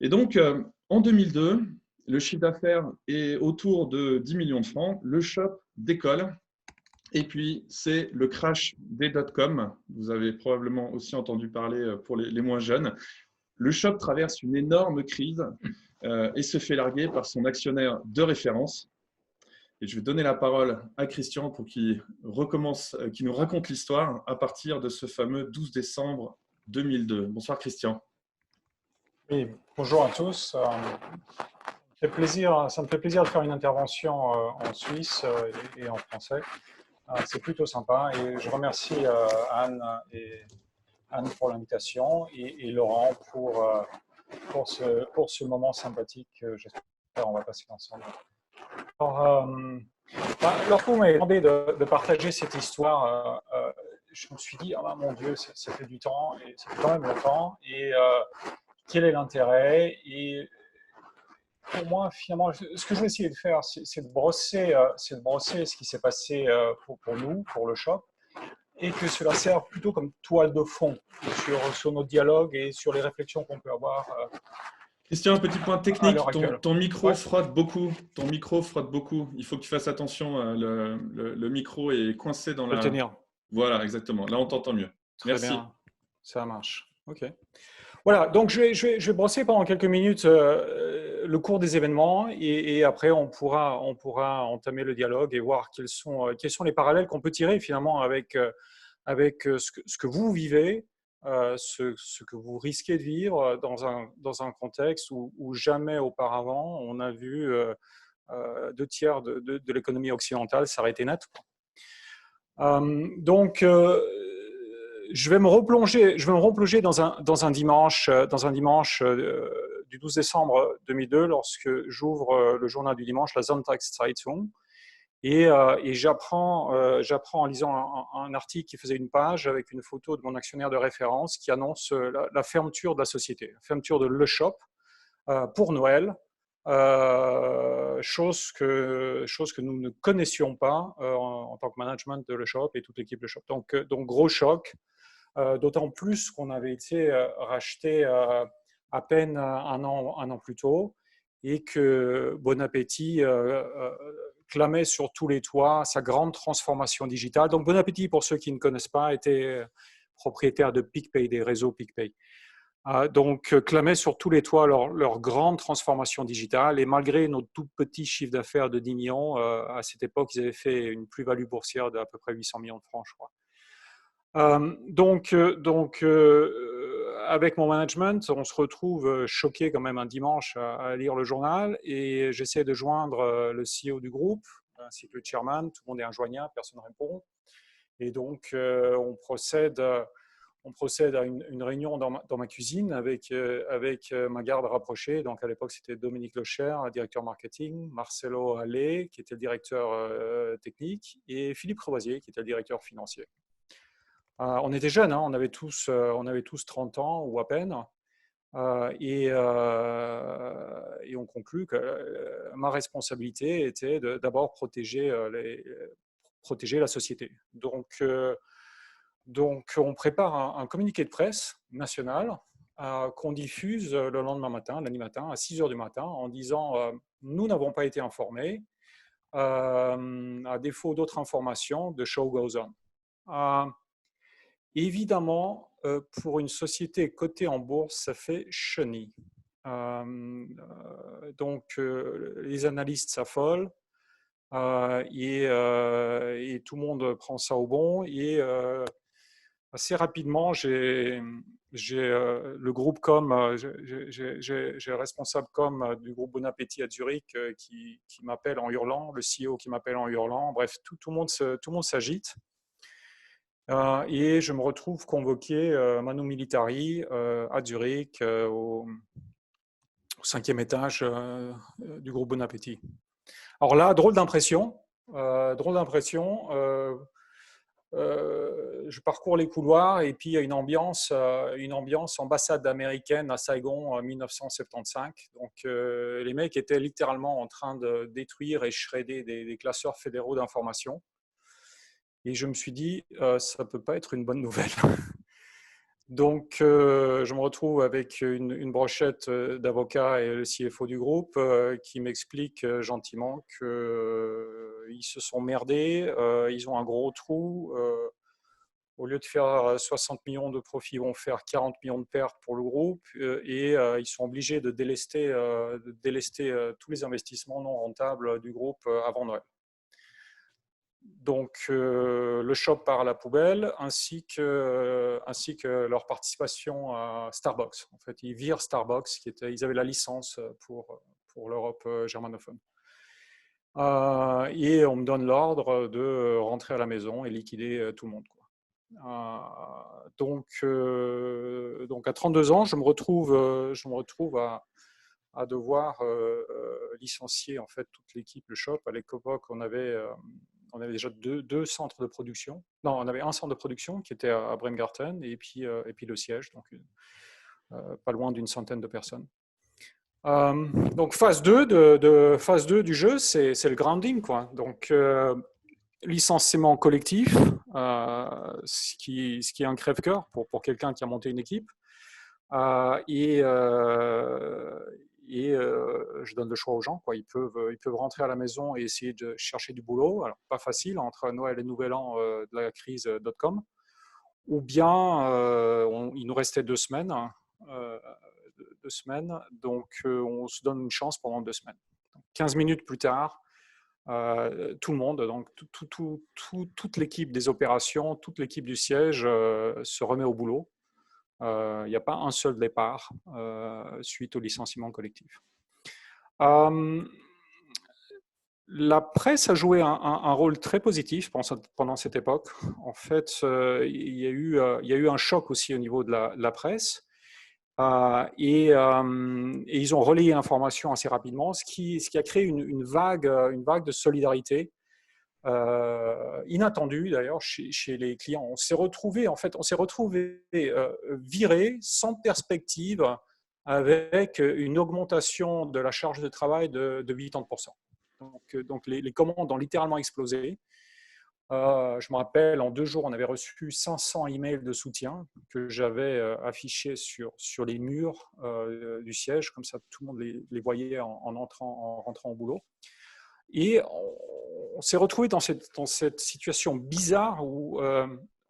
Et donc, en 2002, le chiffre d'affaires est autour de 10 millions de francs. Le shop décolle. Et puis, c'est le crash des dot-com. Vous avez probablement aussi entendu parler pour les moins jeunes. Le shop traverse une énorme crise et se fait larguer par son actionnaire de référence. Et je vais donner la parole à Christian pour qu'il recommence, qu'il nous raconte l'histoire à partir de ce fameux 12 décembre 2002. Bonsoir Christian. Oui, bonjour à tous. Ça me fait plaisir de faire une intervention en Suisse et en français. C'est plutôt sympa et je remercie Anne pour l'invitation et Laurent pour ce moment sympathique que j'espère qu'on va passer ensemble. Lorsque vous m'avez demandé de partager cette histoire, je me suis dit, oh, mon Dieu, ça fait du temps et ça fait quand même longtemps. Et quel est l'intérêt? Et pour moi, finalement, ce que je vais essayer de faire, c'est de brosser ce qui s'est passé pour nous, pour le shop, et que cela serve plutôt comme toile de fond sur nos dialogues et sur les réflexions qu'on peut avoir Christian, un petit point à l'heure technique, actuelle. ton micro Ouais. frotte beaucoup. Ton micro frotte beaucoup. Il faut que tu fasses attention. Le micro est coincé dans Je peux le la... tenir. Voilà, exactement. Là, on t'entend mieux. Très Merci. bien, ça marche. OK. Voilà, donc je vais brosser pendant quelques minutes le cours des événements et après on pourra entamer le dialogue et voir quels sont les parallèles qu'on peut tirer finalement avec ce que vous vivez, ce que vous risquez de vivre dans un contexte où jamais auparavant on a vu deux tiers de l'économie occidentale s'arrêter net. Donc, je vais me replonger dans un dimanche, du 12 décembre 2002, lorsque j'ouvre le journal du dimanche, la Sonntagszeitung, et j'apprends en lisant un article qui faisait une page avec une photo de mon actionnaire de référence qui annonce la fermeture de la société, la fermeture de Le Shop pour Noël. Chose que nous ne connaissions pas en tant que management de Le Shop et toute l'équipe Le Shop. Donc gros choc, d'autant plus qu'on avait été racheté à peine un an plus tôt et que Bon Appétit clamait sur tous les toits sa grande transformation digitale. Donc Bon Appétit, pour ceux qui ne connaissent pas, était propriétaire de PicPay, des réseaux PicPay. Donc, clamaient sur tous les toits leur grande transformation digitale. Et malgré nos tout petits chiffres d'affaires de 10 millions, à cette époque, ils avaient fait une plus-value boursière d'à peu près 800 millions de francs, je crois. Avec mon management, on se retrouve choqué quand même un dimanche à lire le journal et j'essaie de joindre le CEO du groupe, ainsi que le chairman. Tout le monde est injoignable, personne ne répond. Et donc, on procède à une réunion dans ma cuisine avec ma garde rapprochée. Donc, à l'époque, c'était Dominique Lecher, directeur marketing, Marcelo Allais, qui était le directeur technique, et Philippe Crevoisier, qui était le directeur financier. On était jeunes, hein, on avait tous 30 ans ou à peine. Et on conclut que ma responsabilité était d'abord protéger la société. Donc, on prépare un communiqué de presse national qu'on diffuse le lendemain matin, lundi matin, à 6 heures du matin, en disant nous n'avons pas été informés, à défaut d'autres informations, the show goes on. Évidemment, pour une société cotée en bourse, ça fait chenille. Donc, les analystes s'affolent et tout le monde prend ça au bon. Et assez rapidement, j'ai le groupe com, j'ai le responsable com du groupe Bon Appétit à Zurich qui m'appelle en hurlant, le CEO qui m'appelle en hurlant. Bref, tout le monde s'agite. Et je me retrouve convoqué manu militari à Zurich au 5e étage du groupe Bon Appétit. Alors là, drôle d'impression. Je parcours les couloirs et puis il y a une ambiance ambassade américaine à Saigon en 1975. Donc les mecs étaient littéralement en train de détruire et shredder des classeurs fédéraux d'information. Et je me suis dit, ça ne peut pas être une bonne nouvelle. Donc, je me retrouve avec une brochette d'avocats et le CFO du groupe qui m'explique gentiment qu'ils se sont merdés, ils ont un gros trou. Au lieu de faire 60 millions de profits, ils vont faire 40 millions de pertes pour le groupe et ils sont obligés de délester tous les investissements non rentables du groupe avant Noël. Donc, le shop part à la poubelle, ainsi que leur participation à Starbucks. En fait, ils virent Starbucks, ils avaient la licence pour l'Europe germanophone. Et on me donne l'ordre de rentrer à la maison et liquider tout le monde, quoi. Donc, à 32 ans, je me retrouve à devoir licencier en fait toute l'équipe, le shop. À l'époque, on avait déjà deux centres de production. Non, on avait un centre de production qui était à Bremgarten et puis le siège, donc pas loin d'une centaine de personnes. Donc phase 2 phase 2 du jeu, c'est le grounding, quoi. Donc licenciement collectif, ce qui est un crève-cœur pour quelqu'un qui a monté une équipe. Je donne le choix aux gens, quoi. Ils peuvent rentrer à la maison et essayer de chercher du boulot. Alors, pas facile entre Noël et Nouvel An de la crise .com. Ou bien, il nous restait 2 semaines. 2 semaines. Donc, on se donne une chance pendant 2 semaines. 15 minutes plus tard, tout le monde, donc toute l'équipe des opérations, toute l'équipe du siège se remet au boulot. Il n'y a pas un seul départ suite au licenciement collectif. La presse a joué un rôle très positif pendant cette époque. En fait, il y a eu un choc aussi au niveau de la presse. Et ils ont relayé l'information assez rapidement, ce qui a créé une vague de solidarité inattendue d'ailleurs chez les clients. On s'est retrouvé viré sans perspective avec une augmentation de la charge de travail de 80%. Donc les commandes ont littéralement explosé. Je me rappelle, en 2 jours, on avait reçu 500 emails de soutien que j'avais affichés sur les murs du siège, comme ça tout le monde les voyait en rentrant au boulot. Et on s'est retrouvé dans cette situation bizarre où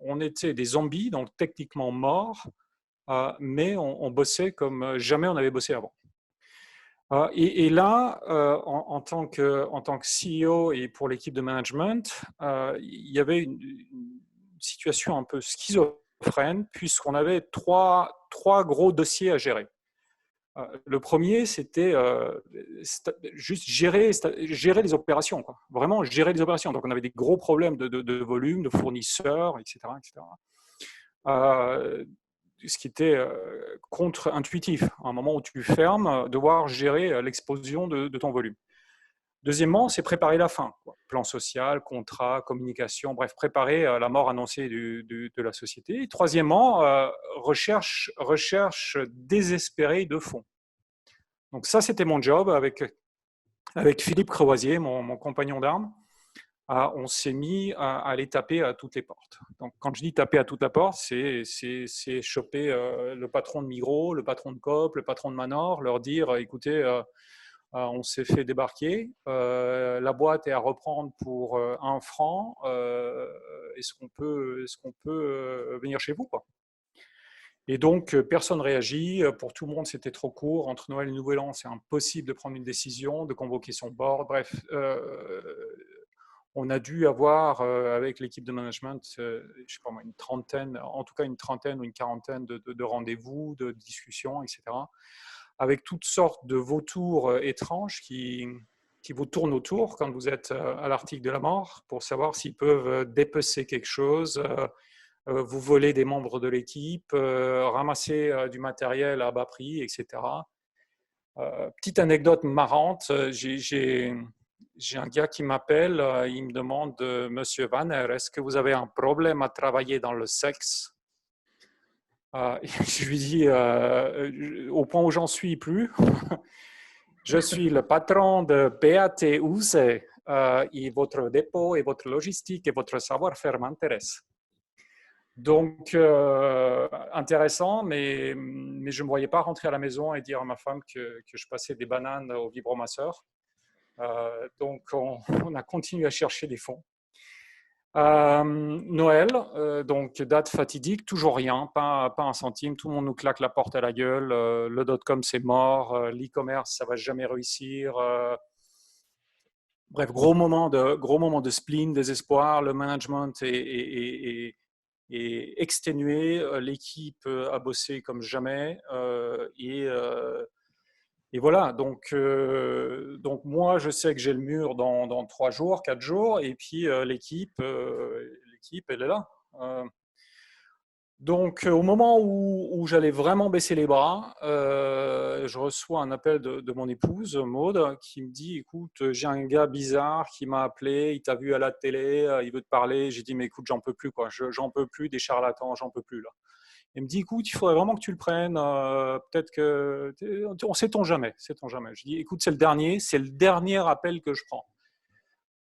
on était des zombies, donc techniquement morts, mais on bossait comme jamais on avait bossé avant. Et là, en tant que CEO et pour l'équipe de management, il y avait une situation un peu schizophrène puisqu'on avait trois gros dossiers à gérer. Le premier, c'était juste gérer les opérations, quoi. Vraiment gérer les opérations. Donc, on avait des gros problèmes de volume, de fournisseurs, etc. Ce qui était contre-intuitif. À un moment où tu fermes, devoir gérer l'explosion de ton volume. Deuxièmement, c'est préparer la fin, quoi. Plan social, contrat, communication, bref, préparer la mort annoncée de la société. Et troisièmement, recherche désespérée de fonds. Donc ça, c'était mon job avec Philippe Crevoisier, mon compagnon d'armes. On s'est mis à aller taper à toutes les portes. Donc, quand je dis taper à toutes les portes, c'est choper le patron de Migros, le patron de Coop, le patron de Manor, leur dire, écoutez, on s'est fait débarquer, la boîte est à reprendre pour 1 franc, est-ce qu'on peut venir chez vous, quoi. Et donc, personne ne réagit. Pour tout le monde, c'était trop court. Entre Noël et Nouvel An, c'est impossible de prendre une décision, de convoquer son board. Bref, on a dû avoir, avec l'équipe de management, je sais pas moi, une trentaine ou une quarantaine de rendez-vous, de discussions, etc., avec toutes sortes de vautours étranges qui vous tournent autour quand vous êtes à l'article de la mort pour savoir s'ils peuvent dépecer quelque chose, vous voler des membres de l'équipe, ramasser du matériel à bas prix, etc. Petite anecdote marrante, j'ai un gars qui m'appelle, il me demande, Monsieur Vanner, est-ce que vous avez un problème à travailler dans le sexe? Je lui dis, au point où j'en suis plus, je suis le patron de BAT USE et votre dépôt et votre logistique et votre savoir-faire m'intéressent. Donc, intéressant, mais je ne me voyais pas rentrer à la maison et dire à ma femme que je passais des bananes au vibromasseur. Donc, on a continué à chercher des fonds. Noël, donc date fatidique, toujours rien, pas un centime, tout le monde nous claque la porte à la gueule, le dot-com c'est mort, l'e-commerce ça va jamais réussir. Bref, gros moment de spleen, désespoir, le management est exténué, l'équipe a bossé comme jamais et voilà, donc moi, je sais que j'ai le mur dans 3 jours, 4 jours, et puis l'équipe, elle est là. Donc, au moment où j'allais vraiment baisser les bras, je reçois un appel de mon épouse, Maude, qui me dit, écoute, j'ai un gars bizarre qui m'a appelé, il t'a vu à la télé, il veut te parler. J'ai dit, mais écoute, j'en peux plus, quoi. J'en peux plus des charlatans, j'en peux plus, là. Il me dit, écoute, il faudrait vraiment que tu le prennes. Peut-être que. On sait-on jamais, sait-on jamais. Je dis, écoute, c'est le dernier appel que je prends.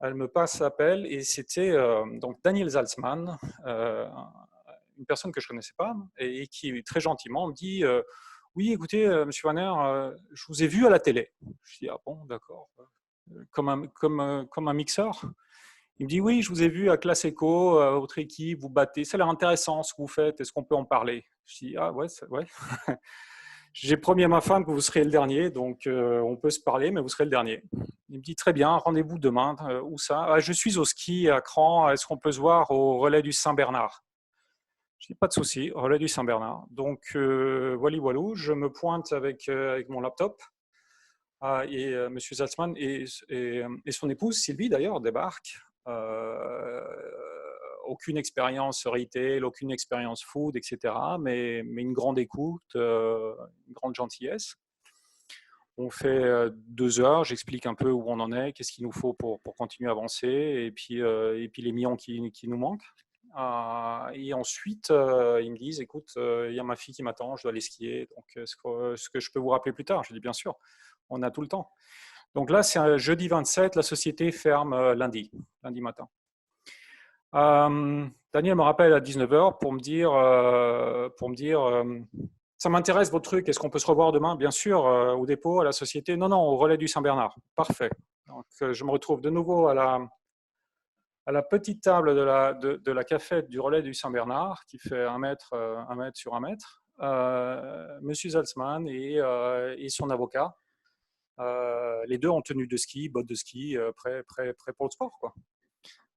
Elle me passe l'appel et c'était donc Daniel Salzman, une personne que je ne connaissais pas et qui très gentiment me dit oui, écoutez, Monsieur Wanner, je vous ai vu à la télé. Je dis ah bon, d'accord, comme un mixeur. Il me dit oui, je vous ai vu à Classe Eco, votre équipe, vous battez, ça a l'air intéressant ce que vous faites, est-ce qu'on peut en parler? Je dis ah ouais, ouais. J'ai promis à ma femme que vous serez le dernier, donc on peut se parler, mais vous serez le dernier. Il me dit très bien, rendez-vous demain. Où ça? Ah, je suis au ski à Cran, est-ce qu'on peut se voir au relais du Saint-Bernard? Je dis pas de souci, relais du Saint-Bernard. Donc voilà, je me pointe avec mon laptop. Et Monsieur Salzman et son épouse Sylvie d'ailleurs débarquent. Aucune expérience retail, aucune expérience food, etc. Mais une grande écoute, une grande gentillesse. On fait 2 heures, j'explique un peu où on en est, qu'est-ce qu'il nous faut pour continuer à avancer, et puis les millions qui nous manquent. Et ensuite, ils me disent, écoute, il y a ma fille qui m'attend, je dois aller skier, donc est-ce que je peux vous rappeler plus tard? Je dis, bien sûr, on a tout le temps. Donc là, c'est un jeudi 27, la société ferme lundi matin. Daniel me rappelle à 19 heures pour me dire, ça m'intéresse votre truc, est-ce qu'on peut se revoir demain? Bien sûr, au dépôt, à la société. Non, non, au relais du Saint-Bernard. Parfait. Donc, je me retrouve de nouveau à la petite table de la cafette du relais du Saint-Bernard, qui fait 1 mètre sur 1 mètre. Monsieur Salzman et son avocat. Les deux en tenue de ski, bottes de ski, prêts pour le sport, quoi.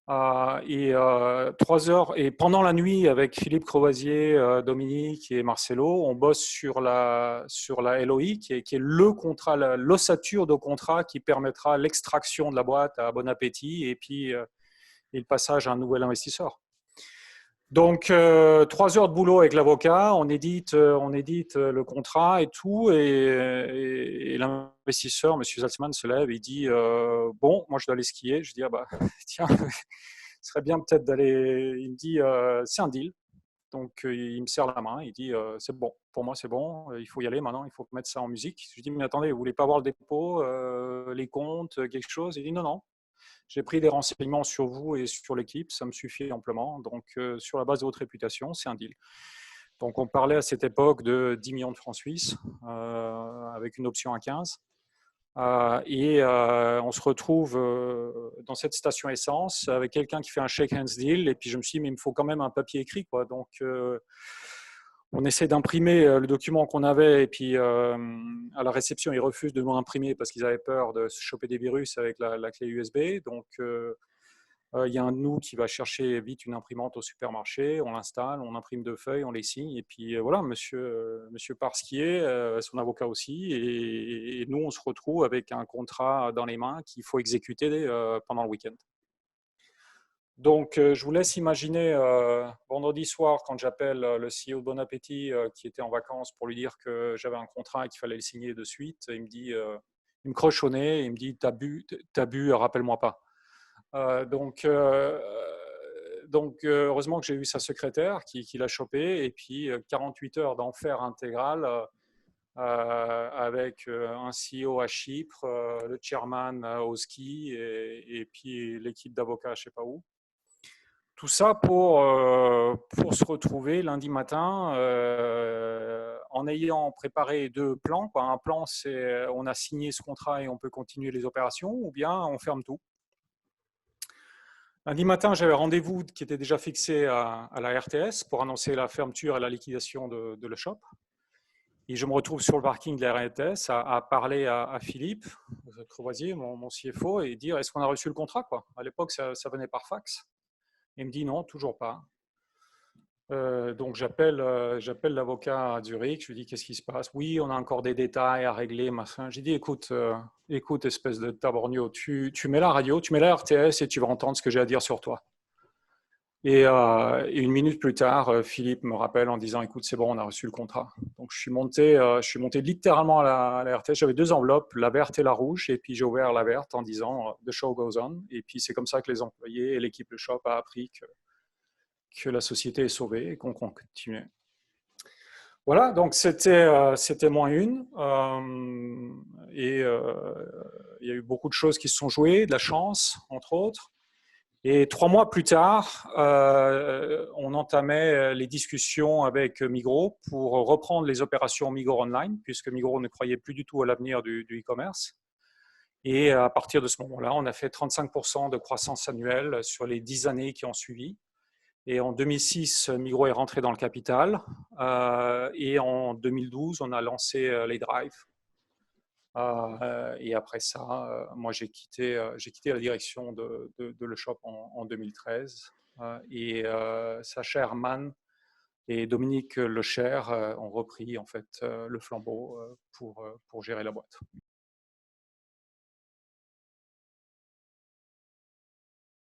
3 heures, et pendant la nuit, avec Philippe Croisier, Dominique et Marcelo, on bosse sur la LOI, qui est le contrat, l'ossature de contrat qui permettra l'extraction de la boîte à bon appétit et puis et le passage à un nouvel investisseur. Donc, 3 heures de boulot avec l'avocat, on édite le contrat et tout, et l'investisseur, M. Salzman, se lève et il dit bon, moi je dois aller skier. Je dis ah bah tiens, ce serait bien peut-être d'aller. Il me dit c'est un deal. Donc il me serre la main, il dit c'est bon, pour moi c'est bon, il faut y aller maintenant, il faut mettre ça en musique. Je dis mais attendez, vous voulez pas voir le dépôt, les comptes, quelque chose? Il dit non, non. J'ai pris des renseignements sur vous et sur l'équipe, ça me suffit amplement. Donc, sur la base de votre réputation, c'est un deal. Donc, on parlait à cette époque de 10 millions de francs suisses, avec une option à 15. On se retrouve dans cette station essence avec quelqu'un qui fait un shake hands deal. Et puis, je me suis dit, mais il me faut quand même un papier écrit, quoi. Donc, on essaie d'imprimer le document qu'on avait, et puis à la réception, ils refusent de nous imprimer parce qu'ils avaient peur de se choper des virus avec la clé USB. Donc, il y a un de nous qui va chercher vite une imprimante au supermarché, on l'installe, on imprime 2 feuilles, on les signe, et puis voilà, monsieur part skier, son avocat aussi, et nous, on se retrouve avec un contrat dans les mains qu'il faut exécuter pendant le week-end. Donc, je vous laisse imaginer vendredi soir, quand j'appelle le CEO de Bon Appétit qui était en vacances pour lui dire que j'avais un contrat et qu'il fallait le signer de suite. Il me dit, il me croche au nez, il me dit t'as bu, rappelle-moi pas. Heureusement que j'ai eu sa secrétaire qui l'a chopé, et puis 48 heures d'enfer intégral avec un CEO à Chypre, le chairman au ski, et puis l'équipe d'avocats je sais pas où. Tout ça pour se retrouver lundi matin en ayant préparé deux plans, quoi. Un plan, c'est on a signé ce contrat et on peut continuer les opérations, ou bien on ferme tout. Lundi matin, j'avais rendez-vous qui était déjà fixé à la RTS pour annoncer la fermeture et la liquidation de le shop. Et je me retrouve sur le parking de la RTS à parler à Philippe Crevoisier, mon CFO, et dire est-ce qu'on a reçu le contrat, quoi. À l'époque, ça venait par fax. Il me dit non, toujours pas. Donc j'appelle l'avocat à Zurich, je lui dis qu'est-ce qui se passe. Oui, on a encore des détails à régler, machin. J'ai dit écoute, espèce de taborgno, tu mets la radio, tu mets la RTS et tu vas entendre ce que j'ai à dire sur toi. Et une minute plus tard, Philippe me rappelle en disant écoute, c'est bon, on a reçu le contrat. Donc je suis monté littéralement à la RTS. J'avais deux enveloppes, la verte et la rouge, et puis j'ai ouvert la verte en disant the show goes on. Et puis c'est comme ça que les employés et l'équipe Le Shop a appris que la société est sauvée et qu'on continue. Voilà, donc c'était moins une. Il y a eu beaucoup de choses qui se sont jouées, de la chance, entre autres. Et 3 mois plus tard, on entamait les discussions avec Migros pour reprendre les opérations Migros Online, puisque Migros ne croyait plus du tout à l'avenir du e-commerce. Et à partir de ce moment-là, on a fait 35% de croissance annuelle sur les 10 années qui ont suivi. Et en 2006, Migros est rentré dans le capital. Et en 2012, on a lancé les drives. Et après ça, moi, j'ai quitté la direction de Le Shop en 2013. Et Sacha Herman et Dominique Lecher ont repris en fait le flambeau pour gérer la boîte.